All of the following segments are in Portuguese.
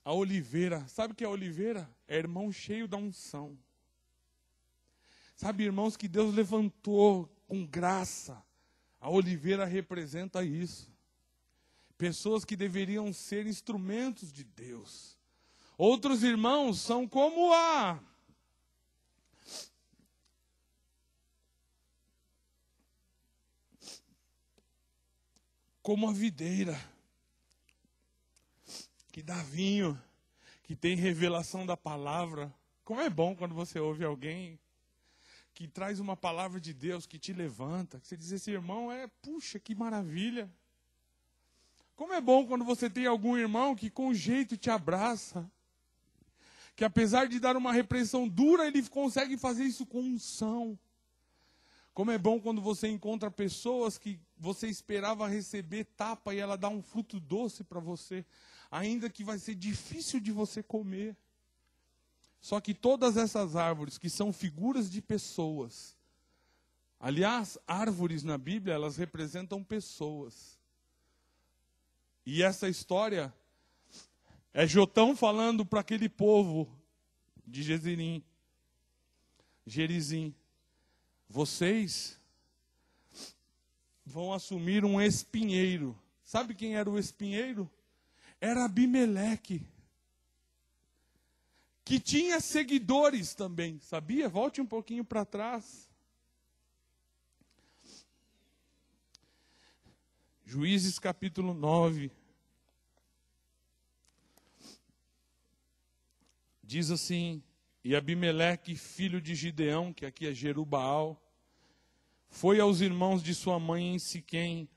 A oliveira, sabe o que é a oliveira? É irmão cheio da unção. Sabe, irmãos, que Deus levantou com graça. A oliveira representa isso. Pessoas que deveriam ser instrumentos de Deus. Outros irmãos são como a videira, que dá vinho, que tem revelação da palavra. Como é bom quando você ouve alguém que traz uma palavra de Deus, que te levanta, que você diz, esse irmão puxa, que maravilha. Como é bom quando você tem algum irmão que com jeito te abraça, que apesar de dar uma repreensão dura, ele consegue fazer isso com unção. Como é bom quando você encontra pessoas que você esperava receber tapa e ela dá um fruto doce para você, ainda que vai ser difícil de você comer. Só que todas essas árvores, que são figuras de pessoas, aliás, árvores na Bíblia, elas representam pessoas. E essa história é Jotão falando para aquele povo de Gerizim. Vocês vão assumir um espinheiro. Sabe quem era o espinheiro? Era Abimeleque, que tinha seguidores também, sabia? Volte um pouquinho para trás. Juízes capítulo 9. Diz assim, e Abimeleque, filho de Gideão, que aqui é Jerubaal, foi aos irmãos de sua mãe em Siquém,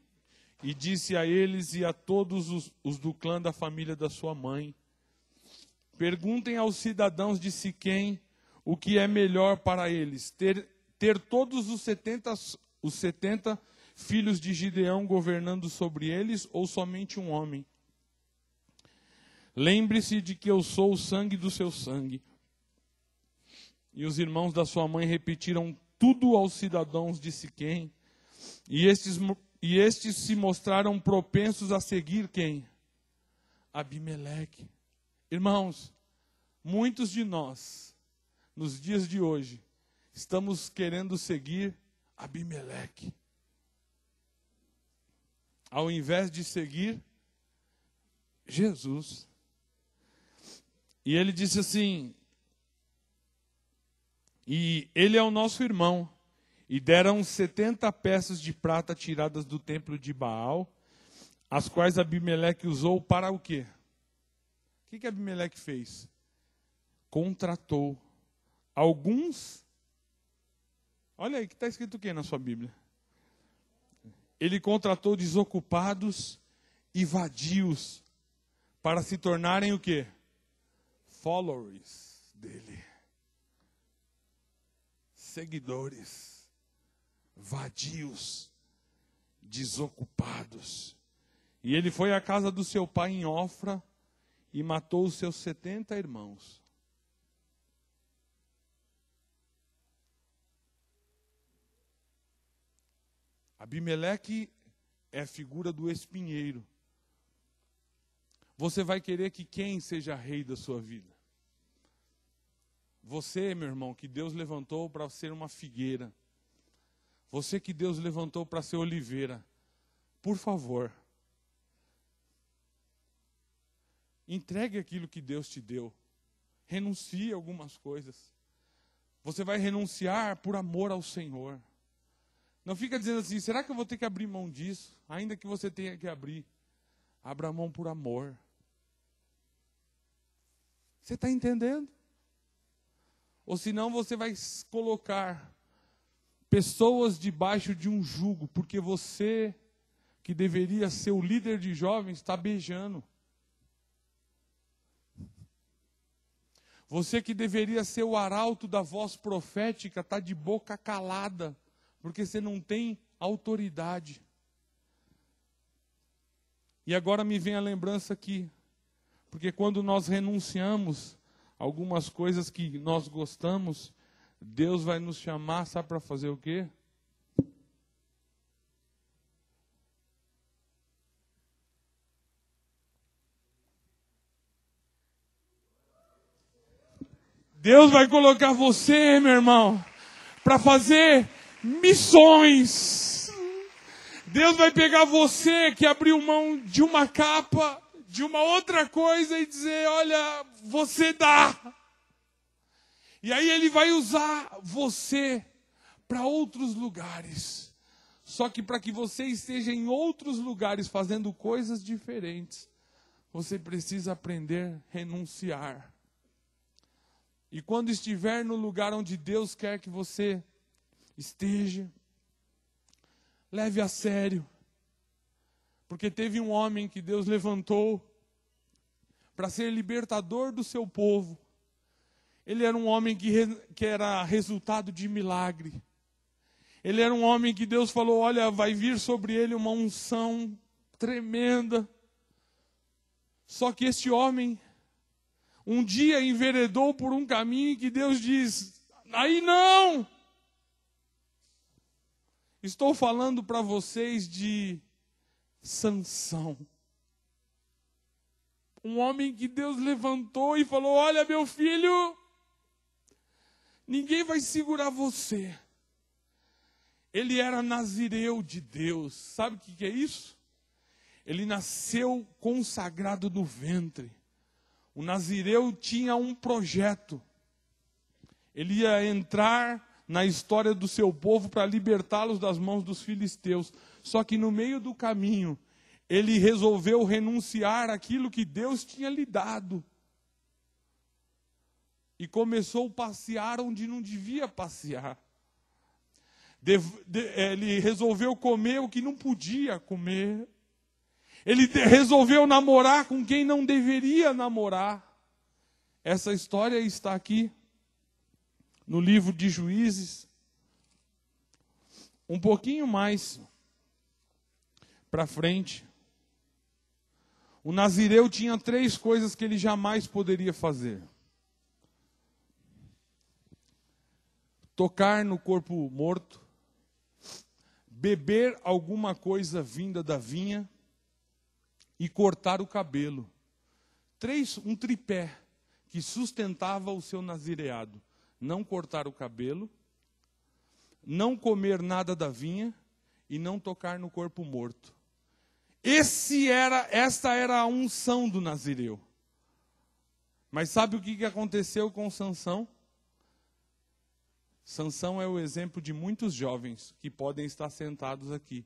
e disse a eles e a todos os do clã da família da sua mãe, perguntem aos cidadãos de Siquém o que é melhor para eles, ter todos os 70 filhos de Gideão governando sobre eles, ou somente um homem? Lembre-se de que eu sou o sangue do seu sangue. E os irmãos da sua mãe repetiram tudo aos cidadãos de Siquém, e estes se mostraram propensos a seguir quem? Abimeleque. Irmãos, muitos de nós, nos dias de hoje, estamos querendo seguir Abimeleque, ao invés de seguir Jesus. E ele disse assim, e ele é o nosso irmão, e deram 70 peças de prata tiradas do templo de Baal, as quais Abimeleque usou para o quê? O que Abimeleque fez? Contratou alguns, olha aí, que está escrito o que na sua Bíblia? Ele contratou desocupados e vadios para se tornarem o quê? Followers dele. Seguidores, vadios, desocupados. E ele foi à casa do seu pai em Ofra e matou os seus 70 irmãos. Abimeleque é a figura do espinheiro. Você vai querer que quem seja rei da sua vida? Você, meu irmão, que Deus levantou para ser uma figueira. Você que Deus levantou para ser oliveira. Por favor, entregue aquilo que Deus te deu. Renuncie a algumas coisas. Você vai renunciar por amor ao Senhor. Não fica dizendo assim, será que eu vou ter que abrir mão disso? Ainda que você tenha que abrir. Abra mão por amor. Você está entendendo? Ou senão você vai colocar pessoas debaixo de um jugo, porque você, que deveria ser o líder de jovens, está beijando. Você que deveria ser o arauto da voz profética, está de boca calada, porque você não tem autoridade. E agora me vem a lembrança aqui, porque quando nós renunciamos a algumas coisas que nós gostamos, Deus vai nos chamar, sabe para fazer o quê? Deus vai colocar você, meu irmão, para fazer missões. Deus vai pegar você que abriu mão de uma capa, de uma outra coisa e dizer, olha, você dá. E aí Ele vai usar você para outros lugares. Só que para que você esteja em outros lugares fazendo coisas diferentes, você precisa aprender a renunciar. E quando estiver no lugar onde Deus quer que você esteja, leve a sério. Porque teve um homem que Deus levantou para ser libertador do seu povo. Ele era um homem que era resultado de milagre. Ele era um homem que Deus falou, olha, vai vir sobre ele uma unção tremenda. Só que este homem, um dia enveredou por um caminho que Deus diz, aí não! Estou falando para vocês de Sansão. Um homem que Deus levantou e falou, olha meu filho, ninguém vai segurar você. Ele era nazireu de Deus. Sabe o que é isso? Ele nasceu consagrado no ventre. O nazireu tinha um projeto. Ele ia entrar na história do seu povo para libertá-los das mãos dos filisteus. Só que no meio do caminho, ele resolveu renunciar àquilo que Deus tinha lhe dado. E começou a passear onde não devia passear. Ele resolveu comer o que não podia comer. Ele resolveu namorar com quem não deveria namorar. Essa história está aqui no livro de Juízes. Um pouquinho mais para frente. O nazireu tinha 3 coisas que ele jamais poderia fazer: tocar no corpo morto, beber alguma coisa vinda da vinha e cortar o cabelo. 3, um tripé que sustentava o seu nazireado: não cortar o cabelo, não comer nada da vinha e não tocar no corpo morto. Esta era a unção do nazireu. Mas sabe o que aconteceu com Sansão? Sansão é o exemplo de muitos jovens que podem estar sentados aqui,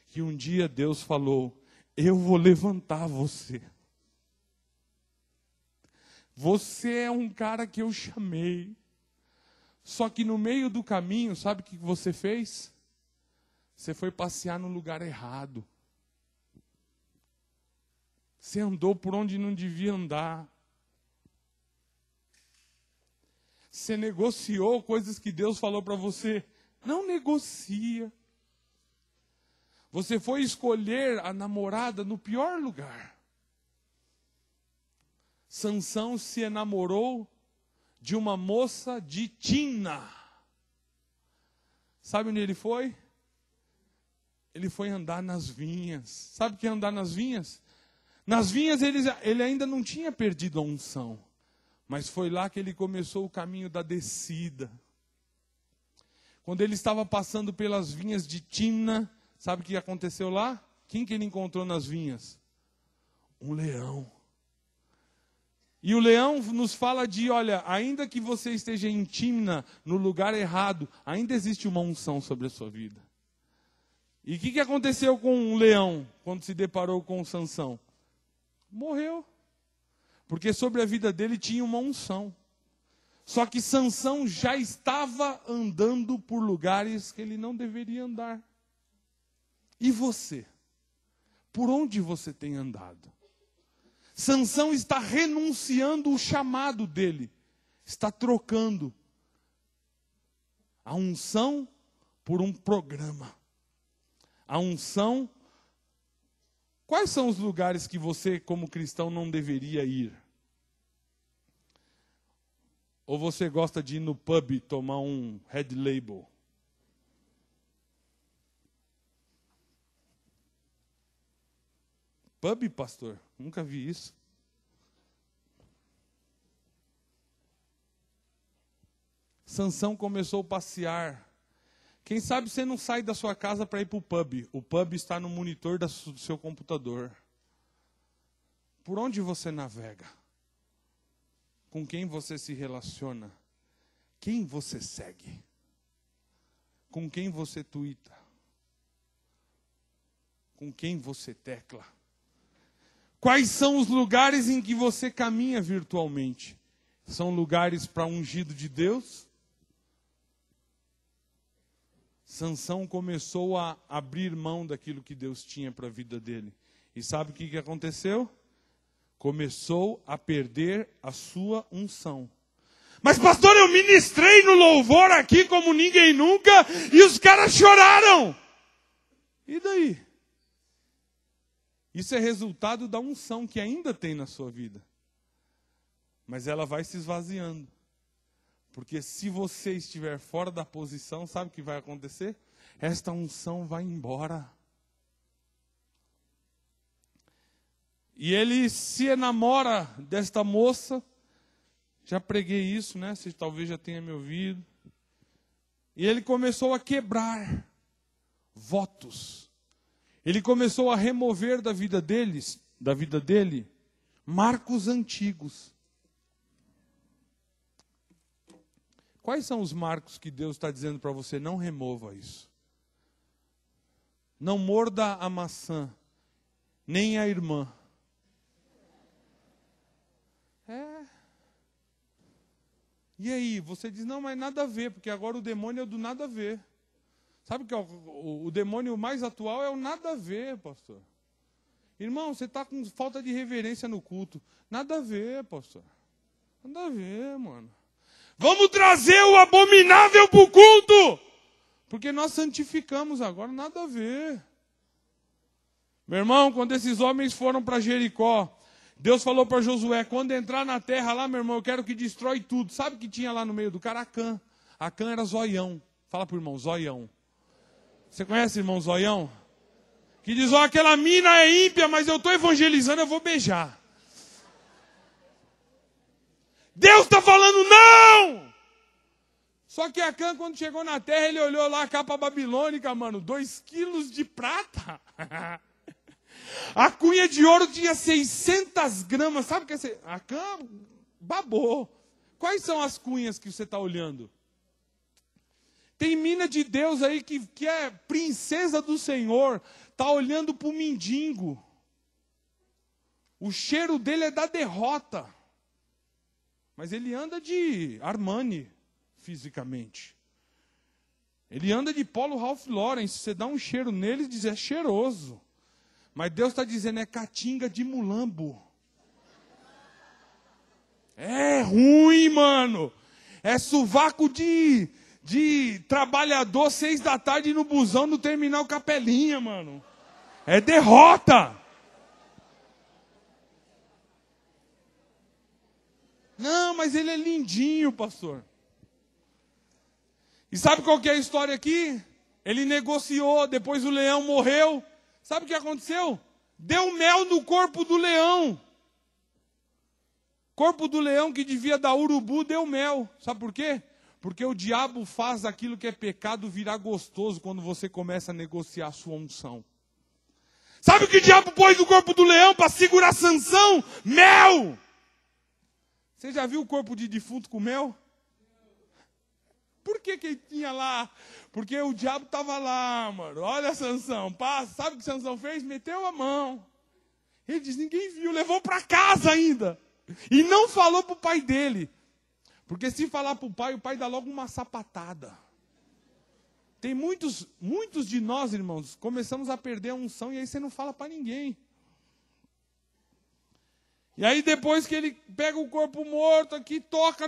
que um dia Deus falou, eu vou levantar você. Você é um cara que eu chamei. Só que no meio do caminho, sabe o que você fez? Você foi passear no lugar errado. Você andou por onde não devia andar. Você negociou coisas que Deus falou para você. Não negocia. Você foi escolher a namorada no pior lugar. Sansão se enamorou de uma moça de Timna. Sabe onde ele foi? Ele foi andar nas vinhas. Sabe o que é andar nas vinhas? Nas vinhas ele ainda não tinha perdido a unção. Mas foi lá que ele começou o caminho da descida. Quando ele estava passando pelas vinhas de Timna, sabe o que aconteceu lá? Quem que ele encontrou nas vinhas? Um leão. E o leão nos fala de, olha, ainda que você esteja em Timna, no lugar errado, ainda existe uma unção sobre a sua vida. E o que aconteceu com o leão, quando se deparou com Sansão? Morreu. Porque sobre a vida dele tinha uma unção. Só que Sansão já estava andando por lugares que ele não deveria andar. E você? Por onde você tem andado? Sansão está renunciando o chamado dele. Está trocando a unção por um programa. A unção. Quais são os lugares que você, como cristão, não deveria ir? Ou você gosta de ir no pub tomar um Red Label? Pub, pastor? Nunca vi isso. Sansão começou a passear. Quem sabe você não sai da sua casa para ir para o pub. O pub está no monitor do seu computador. Por onde você navega? Com quem você se relaciona? Quem você segue? Com quem você tuita? Com quem você tecla? Quais são os lugares em que você caminha virtualmente? São lugares para ungido de Deus? Sansão começou a abrir mão daquilo que Deus tinha para a vida dele. E sabe o que aconteceu? Começou a perder a sua unção. Mas pastor, eu ministrei no louvor aqui como ninguém nunca e os caras choraram. E daí? Isso é resultado da unção que ainda tem na sua vida. Mas ela vai se esvaziando. Porque se você estiver fora da posição, sabe o que vai acontecer? Esta unção vai embora. E ele se enamora desta moça. Já preguei isso, né? Você talvez já tenha me ouvido. E ele começou a quebrar votos. Ele começou a remover da vida dele, marcos antigos. Quais são os marcos que Deus está dizendo para você? Não remova isso. Não morda a maçã, nem a irmã. E aí, você diz, não, mas nada a ver, porque agora o demônio é do nada a ver. Sabe que o demônio mais atual é o nada a ver, pastor. Irmão, você está com falta de reverência no culto. Nada a ver, pastor. Nada a ver, mano. Vamos trazer o abominável para o culto. Porque nós santificamos agora, nada a ver. Meu irmão, quando esses homens foram para Jericó, Deus falou para Josué, quando entrar na terra lá, meu irmão, eu quero que destrói tudo. Sabe o que tinha lá no meio do cara? Acã. Acã era zoião. Fala para o irmão, zoião. Você conhece, irmão, zoião? Que diz, ó, aquela mina é ímpia, mas eu estou evangelizando, eu vou beijar. Deus está falando, não! Só que Acã, quando chegou na terra, ele olhou lá a capa babilônica, mano, 2 quilos de prata. A cunha de ouro tinha 600 gramas. Sabe o que é? Acã babou. Quais são as cunhas que você está olhando? Tem mina de Deus aí que é princesa do Senhor. Está olhando para o mendigo. O cheiro dele é da derrota. Mas ele anda de Armani, fisicamente. Ele anda de Polo Ralph Lauren. Se você dá um cheiro nele, diz, é cheiroso. Mas Deus está dizendo, é caatinga de mulambo. É ruim, mano. É sovaco de trabalhador 6 da tarde no busão no terminal Capelinha, mano. É derrota. Não, mas ele é lindinho, pastor. E sabe qual que é a história aqui? Ele negociou, depois o leão morreu. Sabe o que aconteceu? Deu mel no corpo do leão. Corpo do leão que devia dar urubu, deu mel. Sabe por quê? Porque o diabo faz aquilo que é pecado virar gostoso quando você começa a negociar a sua unção. Sabe o que o diabo pôs no corpo do leão para segurar Sansão? Mel! Você já viu o corpo de defunto com mel? Por que tinha lá? Porque o diabo estava lá, mano. Olha Sansão, passa. Sabe o que Sansão fez? Meteu a mão. Ele diz, ninguém viu, levou para casa ainda. E não falou para o pai dele. Porque se falar para o pai dá logo uma sapatada. Tem muitos de nós, irmãos, começamos a perder a unção e aí você não fala para ninguém. E aí depois que ele pega o corpo morto aqui, toca